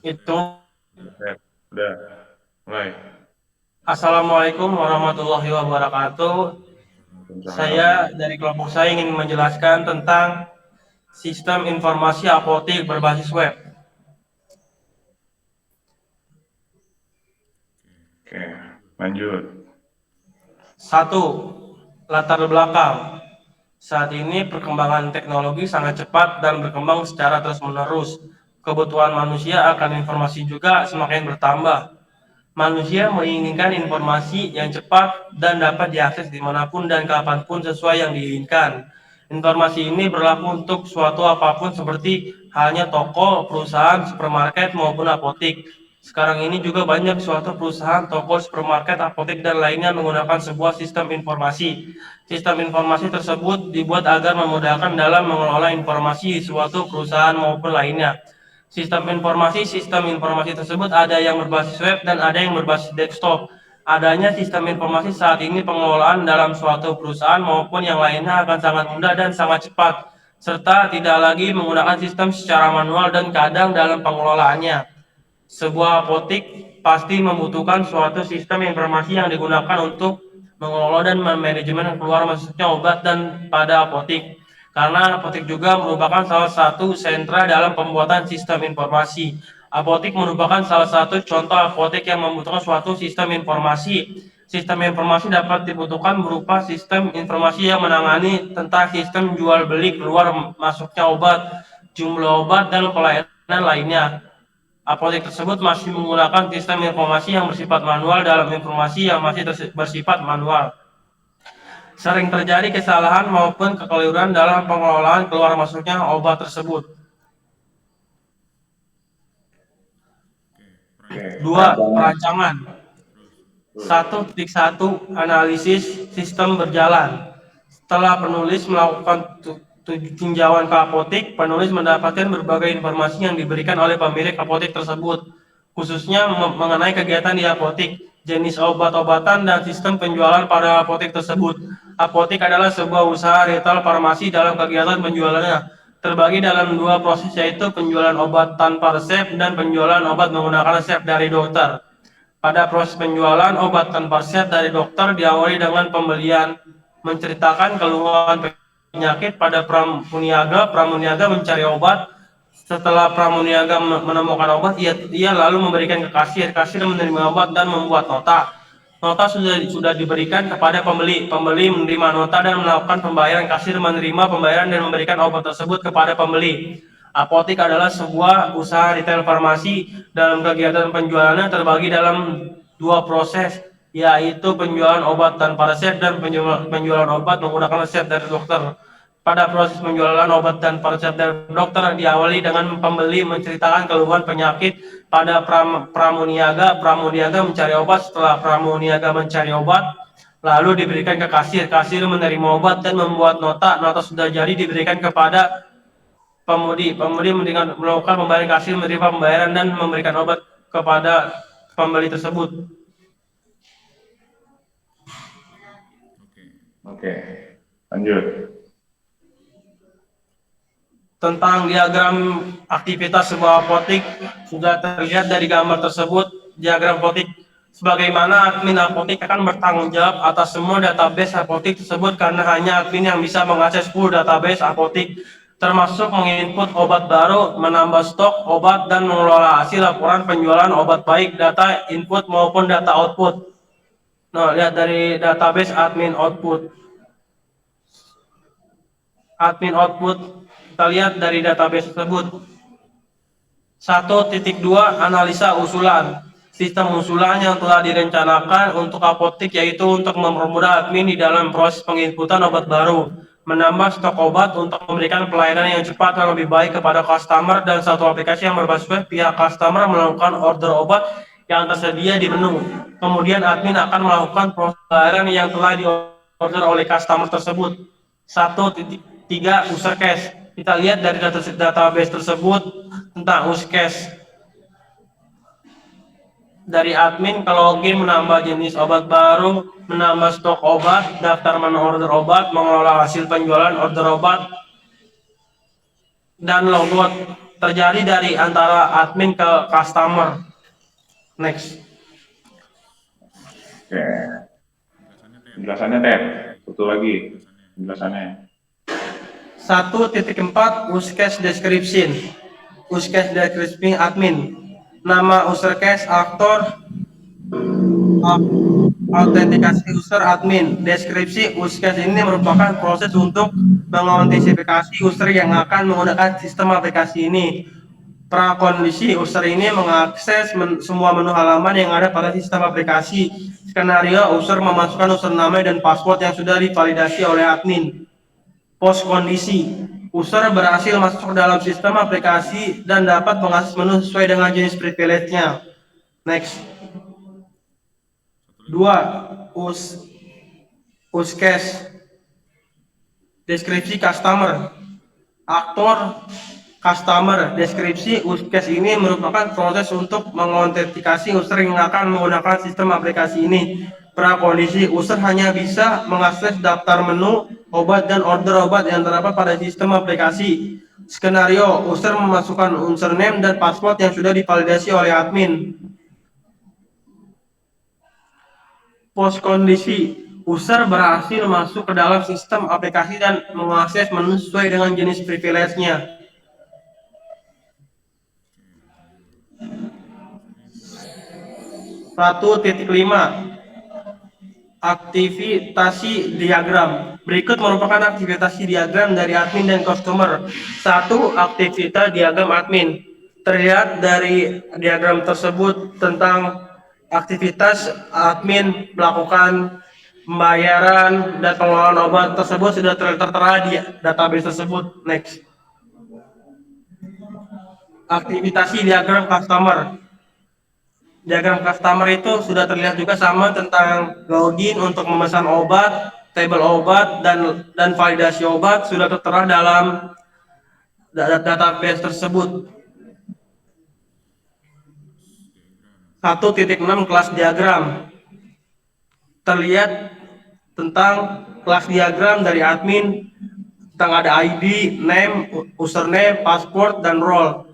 Itu. Ya, udah, mulai. Assalamualaikum warahmatullahi wabarakatuh. Waalaikumsalam. Saya dari kelompok saya ingin menjelaskan tentang sistem informasi apotik berbasis web. Oke, lanjut. Satu, latar belakang. Saat ini perkembangan teknologi sangat cepat dan berkembang secara terus-menerus. Kebutuhan manusia akan informasi juga semakin bertambah. Manusia menginginkan informasi yang cepat dan dapat diakses dimanapun dan kapanpun sesuai yang diinginkan. Informasi ini berlaku untuk suatu apapun seperti halnya toko, perusahaan, supermarket maupun apotik. Sekarang ini juga banyak suatu perusahaan, toko, supermarket, apotek, dan lainnya menggunakan sebuah sistem informasi. Sistem informasi tersebut dibuat agar memudahkan dalam mengelola informasi di suatu perusahaan maupun lainnya. Sistem informasi tersebut ada yang berbasis web dan ada yang berbasis desktop. Adanya sistem informasi saat ini pengelolaan dalam suatu perusahaan maupun yang lainnya akan sangat mudah dan sangat cepat, serta tidak lagi menggunakan sistem secara manual dan kadang dalam pengelolaannya. Sebuah apotik pasti membutuhkan suatu sistem informasi yang digunakan untuk mengelola dan manajemen keluar masuknya obat dan pada apotik. Karena apotik juga merupakan salah satu sentra dalam pembuatan sistem informasi. Apotik merupakan salah satu contoh apotik yang membutuhkan suatu sistem informasi. Sistem informasi dapat dibutuhkan berupa sistem informasi yang menangani tentang sistem jual beli keluar masuknya obat, jumlah obat, dan pelayanan lainnya. Apotek tersebut masih menggunakan sistem informasi yang bersifat manual dalam informasi yang masih bersifat manual. Sering terjadi kesalahan maupun kekeliruan dalam pengelolaan keluar masuknya obat tersebut. Oke, Dua, perancangan. perancangan. 1.1 Analisis sistem berjalan. Setelah penulis melakukan tinjauan ke apotek, penulis mendapatkan berbagai informasi yang diberikan oleh pemilik apotek tersebut, khususnya mengenai kegiatan di apotek, jenis obat-obatan, dan sistem penjualan pada apotek tersebut. Apotek adalah sebuah usaha retail farmasi dalam kegiatan penjualannya terbagi dalam dua proses, yaitu penjualan obat tanpa resep dan penjualan obat menggunakan resep dari dokter. Pada proses penjualan obat tanpa resep dari dokter diawali dengan pembelian, menceritakan keluhan penyakit pada pramuniaga. Pramuniaga mencari obat. Setelah pramuniaga menemukan obat, ia lalu memberikan ke kasir. Kasir menerima obat dan membuat nota. Nota sudah diberikan kepada pembeli. Pembeli menerima nota dan melakukan pembayaran. Kasir menerima pembayaran dan memberikan obat tersebut kepada pembeli. Apotik adalah sebuah usaha retail farmasi. Dalam kegiatan penjualannya terbagi dalam dua proses, yaitu penjualan obat tanpa resep dan penjualan obat menggunakan resep dari dokter. Pada proses penjualan obat tanpa resep dari dokter diawali dengan pembeli menceritakan keluhan penyakit pada pramuniaga. Pramuniaga mencari obat. Setelah pramuniaga mencari obat, lalu diberikan ke kasir. Kasir menerima obat dan membuat nota. Nota sudah jadi diberikan kepada pemudi. Pemudi melakukan pembayaran. Kasir menerima pembayaran dan memberikan obat kepada pembeli tersebut. Oke, lanjut. Tentang diagram aktivitas sebuah apotek sudah terlihat dari gambar tersebut. Diagram apotek, sebagaimana admin apotek akan bertanggung jawab atas semua database apotek tersebut, karena hanya admin yang bisa mengakses full database apotek, termasuk menginput obat baru, menambah stok obat, dan mengelola hasil laporan penjualan obat, baik data input maupun data output. Nah, lihat dari database admin output. Admin output, kita lihat dari database tersebut. 1.2 Analisa usulan. Sistem usulan yang telah direncanakan untuk apotek, yaitu untuk mempermudah admin di dalam proses penginputan obat baru, menambah stok obat untuk memberikan pelayanan yang cepat dan lebih baik kepada customer, dan satu aplikasi yang berbasis web. Pihak customer melakukan order obat yang tersedia di menu. Kemudian admin akan melakukan proses pembayaran yang telah di order oleh customer tersebut. 1.3 User case. Kita lihat dari database tersebut tentang use case. Dari admin ke login, menambah jenis obat baru, menambah stok obat, daftar menu order obat, mengelola hasil penjualan order obat, dan logout. terjadi dari antara admin ke customer. Next. Oke. Penjelasannya Ted. Satu lagi penjelasannya. 1.4 use case description. Use case description admin. Nama user case, aktor, autentikasi user admin. Deskripsi use case ini merupakan proses untuk mengautentifikasi user yang akan menggunakan sistem aplikasi ini. Prakondisi user ini mengakses semua menu halaman yang ada pada sistem aplikasi. Skenario user memasukkan username dan password yang sudah divalidasi oleh admin. Post kondisi user berhasil masuk ke dalam sistem aplikasi dan dapat mengakses menu sesuai dengan jenis privilege-nya. Next. 2. Use case deskripsi customer. Aktor customer. Deskripsi use case ini merupakan proses untuk mengautentikasi user yang akan menggunakan sistem aplikasi ini. Prakondisi user hanya bisa mengakses daftar menu obat dan order obat yang terdapat pada sistem aplikasi. Skenario user memasukkan username dan password yang sudah divalidasi oleh admin. Post kondisi user berhasil masuk ke dalam sistem aplikasi dan mengakses menu sesuai dengan jenis privilege-nya. Satu titik 5 aktivitasi diagram. Berikut merupakan aktivitasi diagram dari admin dan customer. 1. Aktivitas diagram admin. Terlihat dari diagram tersebut tentang aktivitas admin melakukan pembayaran dan pengelolaan obat tersebut sudah tertera di database tersebut. Next. Aktivitasi diagram customer. Diagram customer itu sudah terlihat juga sama tentang login untuk memesan obat, tabel obat, dan validasi obat sudah tertera dalam database tersebut. 1.6 kelas diagram. Terlihat tentang kelas diagram dari admin tentang ada ID, name, username, password, dan role.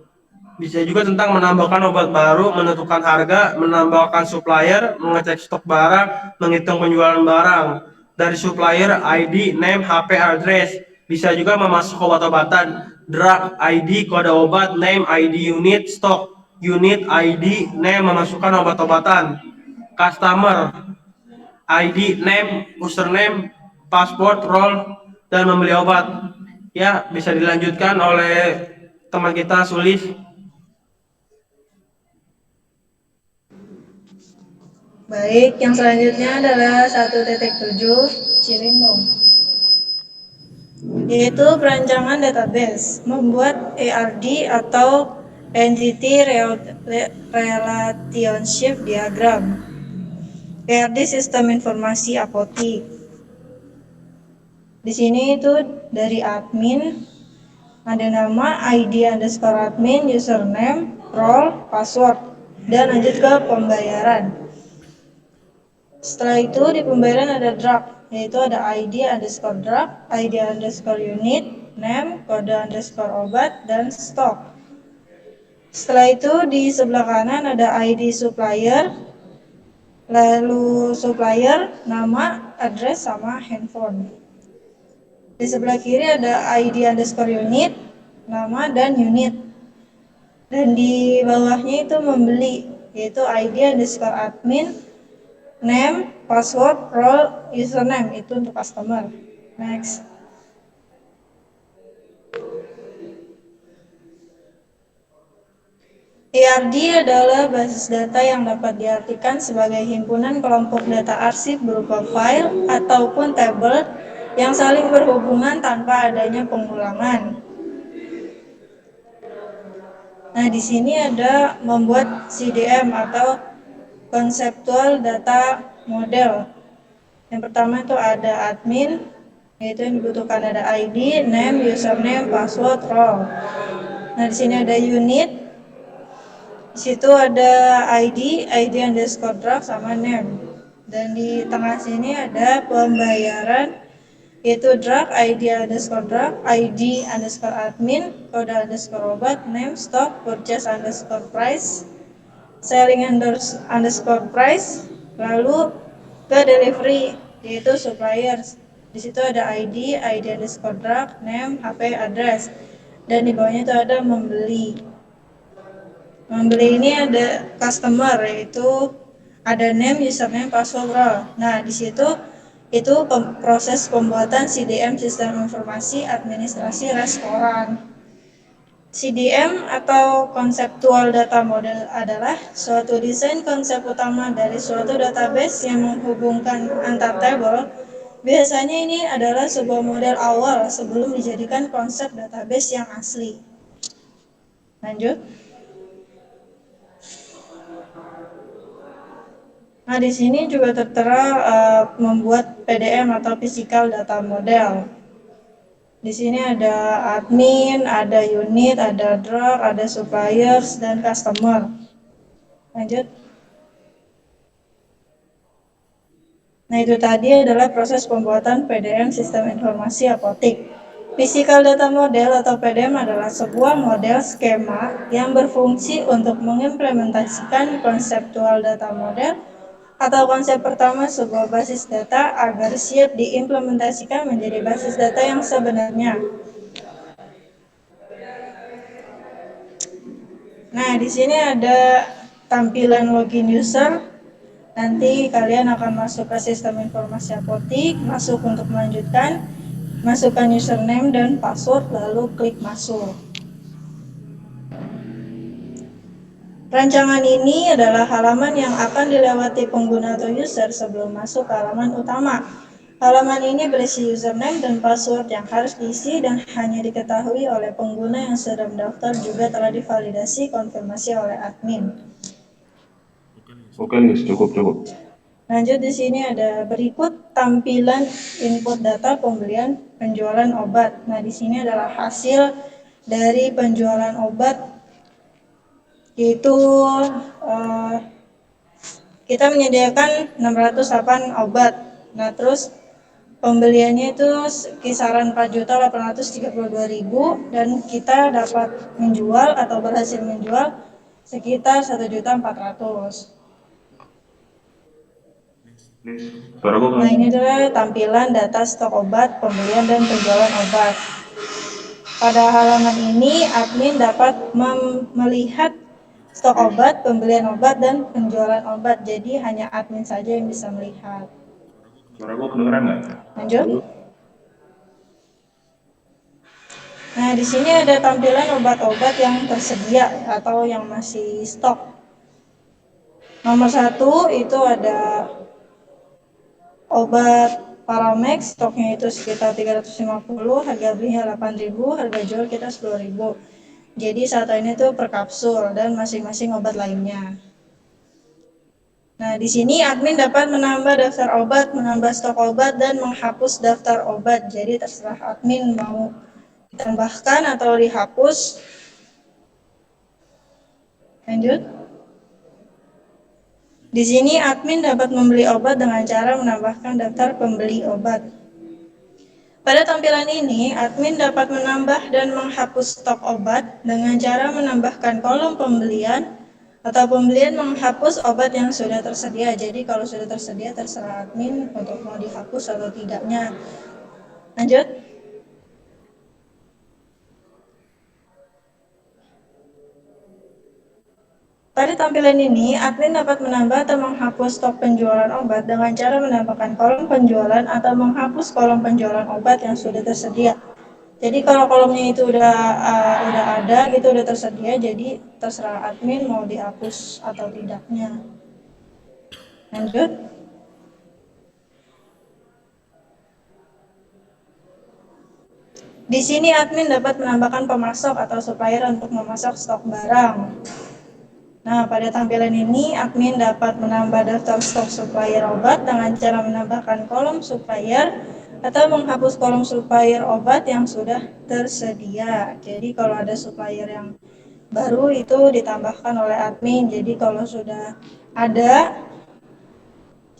Bisa juga tentang menambahkan obat baru, menentukan harga, menambahkan supplier, mengecek stok barang, menghitung penjualan barang. Dari supplier, ID, name, HP, address. Bisa juga memasuk obat-obatan, drug, ID, kode obat, name, ID unit, stok, unit, ID, name, memasukkan obat-obatan. Customer, ID, name, username, password, role, dan membeli obat. Ya, bisa dilanjutkan oleh teman kita Sulis. Baik, yang selanjutnya adalah 1.7 Cilimbong, yaitu perancangan database, membuat ERD atau Entity Relationship Diagram. ERD Sistem Informasi Apotik. Di sini itu dari admin ada nama, ID underscore admin, username, role, password, dan lanjut ke pembayaran. Setelah itu di pembayaran ada drug, yaitu ada ID underscore drug, ID underscore unit, name, kode underscore obat, dan stok. Setelah itu di sebelah kanan ada ID supplier, lalu supplier, nama, address, sama handphone. Di sebelah kiri ada ID underscore unit, nama, dan unit. Dan di bawahnya itu membeli, yaitu ID underscore admin, name, password, role, username, itu untuk customer. Next. ERD adalah basis data yang dapat diartikan sebagai himpunan kelompok data arsip berupa file ataupun tabel yang saling berhubungan tanpa adanya pengulangan. Nah, di sini ada membuat CDM atau Conceptual Data Model. Yang pertama itu ada admin, yaitu yang dibutuhkan ada ID, name, username, password, role. Nah, di sini ada unit. Di situ ada ID underscore drug sama name. Dan di tengah sini ada pembayaran, yaitu drug, ID underscore admin, kode underscore obat, name, stock, purchase underscore price, selling underscore price, lalu ke delivery, yaitu suppliers. Di situ ada ID underscore drug, name, HP, address, dan di bawahnya itu ada membeli. Membeli ini ada customer, yaitu ada name, username, password, role. Nah, di situ itu proses pembuatan CDM, sistem informasi administrasi restoran. CDM atau Conceptual Data Model adalah suatu desain konsep utama dari suatu database yang menghubungkan antar tabel. Biasanya ini adalah sebuah model awal sebelum dijadikan konsep database yang asli. Lanjut. Nah, di sini juga tertera membuat PDM atau Physical Data Model. Di sini ada admin, ada unit, ada drug, ada suppliers, dan customer. Lanjut. Nah, itu tadi adalah proses pembuatan PDM Sistem Informasi Apotik. Physical Data Model atau PDM adalah sebuah model skema yang berfungsi untuk mengimplementasikan konseptual data model atau konsep pertama sebuah basis data agar siap diimplementasikan menjadi basis data yang sebenarnya. Nah, di sini ada tampilan login user. Nanti kalian akan masuk ke sistem informasi apotik, masuk untuk melanjutkan, masukkan username dan password, lalu klik masuk. Rancangan ini adalah halaman yang akan dilewati pengguna atau user sebelum masuk ke halaman utama. Halaman ini berisi username dan password yang harus diisi dan hanya diketahui oleh pengguna yang sudah mendaftar, juga telah divalidasi konfirmasi oleh admin. Oke, Lis, cukup. Lanjut, di sini ada berikut tampilan input data pembelian penjualan obat. Nah, di sini adalah hasil dari penjualan obat, yaitu kita menyediakan 608 obat. Nah, terus pembeliannya itu kisaran 4.832.000 dan kita dapat menjual atau berhasil menjual sekitar 1.400.000. Nah, ini adalah tampilan data stok obat, pembelian dan penjualan obat. Pada halaman ini, admin dapat melihat stok obat, pembelian obat, dan penjualan obat. Jadi hanya admin saja yang bisa melihat. Suara gue kedengeran nggak? Lanjut. Nah, di sini ada tampilan obat-obat yang tersedia atau yang masih stok. Nomor 1 itu ada obat Paramex, stoknya itu sekitar 350, harga belinya 8.000, harga jual kita 10.000. Jadi satu ini tuh per kapsul dan masing-masing obat lainnya. Nah, di sini admin dapat menambah daftar obat, menambah stok obat, dan menghapus daftar obat. Jadi terserah admin mau ditambahkan atau dihapus. Lanjut. Di sini admin dapat membeli obat dengan cara menambahkan daftar pembeli obat. Pada tampilan ini, admin dapat menambah dan menghapus stok obat dengan cara menambahkan kolom pembelian atau pembelian menghapus obat yang sudah tersedia. Jadi kalau sudah tersedia terserah admin untuk mau dihapus atau tidaknya. Lanjut. Pada tampilan ini, admin dapat menambah atau menghapus stok penjualan obat dengan cara menambahkan kolom penjualan atau menghapus kolom penjualan obat yang sudah tersedia. Jadi kalau kolomnya itu udah ada gitu, udah tersedia, jadi terserah admin mau dihapus atau tidaknya. Lanjut. Di sini admin dapat menambahkan pemasok atau supplier untuk memasok stok barang. Nah, pada tampilan ini, admin dapat menambah daftar stok supplier obat dengan cara menambahkan kolom supplier atau menghapus kolom supplier obat yang sudah tersedia. Jadi kalau ada supplier yang baru itu ditambahkan oleh admin. Jadi kalau sudah ada,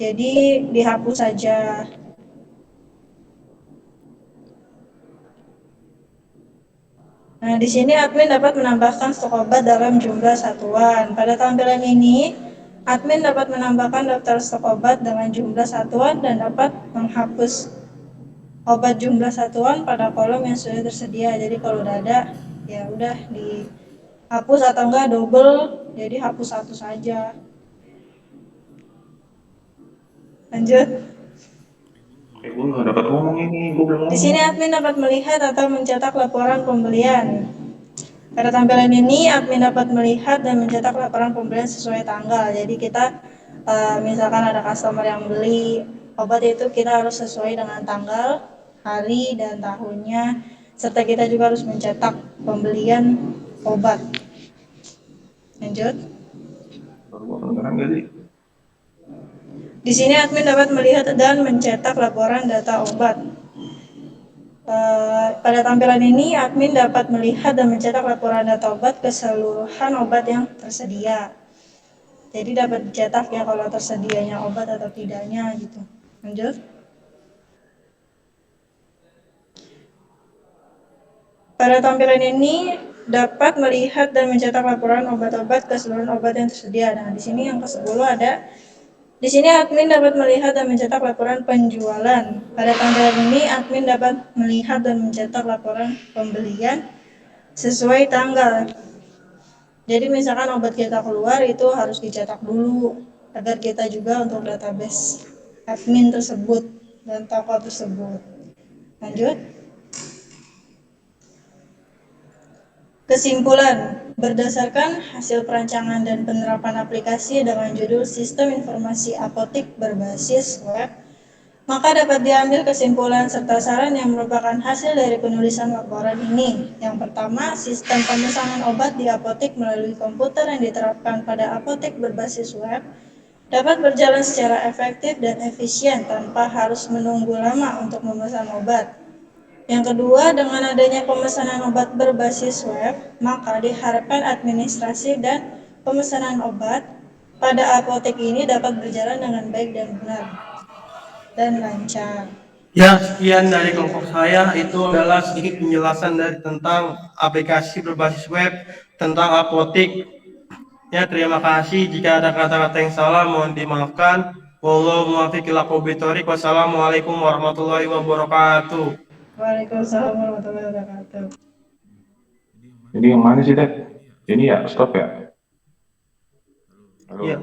jadi dihapus saja. Nah, di sini admin dapat menambahkan stok obat dalam jumlah satuan. Pada tampilan ini, admin dapat menambahkan daftar stok obat dengan jumlah satuan dan dapat menghapus obat jumlah satuan pada kolom yang sudah tersedia. Jadi kalau udah ada, ya udah dihapus atau enggak double, jadi hapus satu saja. Lanjut. Gue nggak dapat ngomong ini, gue belum Di ngomong. sini admin dapat melihat atau mencetak laporan pembelian. Pada tampilan ini, admin dapat melihat dan mencetak laporan pembelian sesuai tanggal. Jadi kita misalkan ada customer yang beli obat itu, kita harus sesuai dengan tanggal, hari, dan tahunnya. Serta kita juga harus mencetak pembelian obat. Lanjut. Suara gue kedengeran nggak sih? Di sini admin dapat melihat dan mencetak laporan data obat. Pada tampilan ini, admin dapat melihat dan mencetak laporan data obat keseluruhan obat yang tersedia. Jadi dapat dicetak ya kalau tersedianya obat atau tidaknya gitu. Lanjut. Pada tampilan ini dapat melihat dan mencetak laporan obat-obat keseluruhan obat yang tersedia. Nah, di sini yang ke-10 ada. Di sini admin dapat melihat dan mencetak laporan penjualan. Pada tampilan ini admin dapat melihat dan mencetak laporan pembelian sesuai tanggal. Jadi misalkan obat kita keluar itu harus dicetak dulu agar kita juga untuk database admin tersebut dan toko tersebut. Lanjut. Kesimpulan, berdasarkan hasil perancangan dan penerapan aplikasi dengan judul Sistem Informasi Apotik Berbasis Web, maka dapat diambil kesimpulan serta saran yang merupakan hasil dari penulisan laporan ini. Yang pertama, sistem pemesanan obat di apotek melalui komputer yang diterapkan pada apotek berbasis web dapat berjalan secara efektif dan efisien tanpa harus menunggu lama untuk memesan obat. Yang kedua, dengan adanya pemesanan obat berbasis web, maka diharapkan administrasi dan pemesanan obat pada apotek ini dapat berjalan dengan baik dan benar dan lancar. Ya, sekian dari kelompok saya. Itu adalah sedikit penjelasan dari tentang aplikasi berbasis web, tentang apotik. Ya, terima kasih. Jika ada kata-kata yang salah, mohon dimaafkan. Wallahu muwaffiq ila aqwamit thoriq. Wassalamualaikum warahmatullahi wabarakatuh. Waalaikumsalam warahmatullahi wabarakatuh. Ini yang mana sih, Dad? Ini ya, stop ya? Halo. Ya.